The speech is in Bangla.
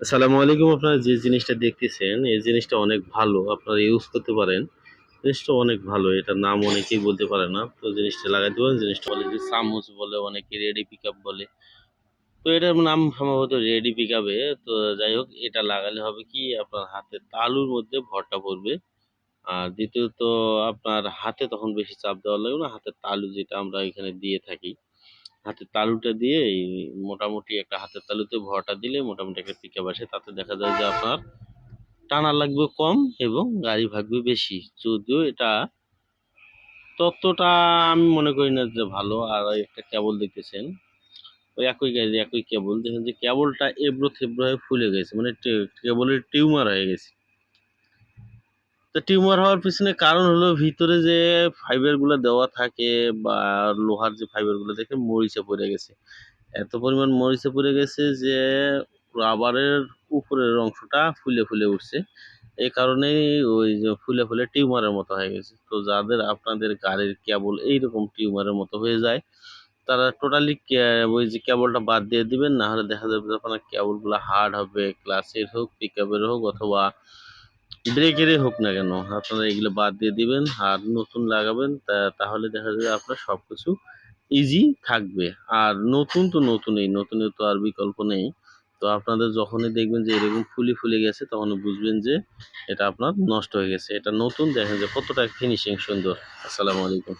আসসালামু আলাইকুম। আপনারা যে জিনিসটা দেখতেছেন, এই জিনিসটা অনেক ভালো। আপনারা ইউজ করতে পারেন। জিনিসটা অনেক ভালো। এটার নাম অনেকেই বলতে পারে না। তো জিনিসটা লাগাইতে পারেন। জিনিসটা বলে যে চামচ বলে, অনেকে রেডি পিকআপ বলে। তো এটার নাম সম্ভবত রেডি পিকআপে। তো যাই হোক, এটা লাগালে হবে কি আপনার হাতের তালুর মধ্যে ভরটা পড়বে। আর দ্বিতীয়ত আপনার হাতে তখন বেশি চাপ দেওয়া লাগবে না। হাতের তালু যেটা আমরা এখানে দিয়ে থাকি। হাতের তালুটা দিয়ে এই মোটামুটি একটা হাতের তালুতে ভরটা দিলে মোটামুটি একটা পিকআপ আসে। তাতে দেখা যায় যে আপনার টানা লাগবে কম এবং গাড়ি ভাগবে বেশি। যদিও এটা ততটা আমি মনে করি না যে ভালো। আর ওই একটা কেবল দেখতেছেন, ওই একই গাড়ি একই কেবল দেখেন যে কেবলটা এবড়ো থেবড়ো হয়ে ফুলে গেছে, মানে কেবলের টিউমার হয়ে গেছে। তো টিউমার হওয়ার পিছনে কারণ হলো ভিতরে যে ফাইবার গুলো দেওয়া থাকে বা লোহার যে ফাইবার গুলো দেখে মরিচা পড়ে গেছে। এত পরিমাণ মরিচা পড়ে গেছে যে রাবারের উপরের অংশটা ফুলে ফুলে উঠছে। এই কারণেই ওই যে ফুলে ফুলে টিউমারের মতো হয়ে গেছে। তো যাদের আপনাদের গাড়ির কেবল এইরকম টিউমারের মতো হয়ে যায়, তারা টোটালি ওই যে কেবলটা বাদ দিয়ে দিবেন। না হলে দেখা যাবে যে আপনার কেবলগুলো হার্ড হবে, ক্লাসের হোক, পিকআপের হোক অথবা ব্রেকেরই হোক না কেন, আপনারা এগুলো বাদ দিয়ে দিবেন আর নতুন লাগাবেন। তাহলে দেখা যাবে আপনার সবকিছু ইজি থাকবে। আর নতুন তো নতুনই, নতুনের তো আর বিকল্প নেই। তো আপনাদের যখনই দেখবেন যে এরকম ফুলি ফুলে গেছে তখনই বুঝবেন যে এটা আপনার নষ্ট হয়ে গেছে। এটা নতুন, দেখেন যে কতটা ফিনিশিং সুন্দর। আসসালামু আলাইকুম।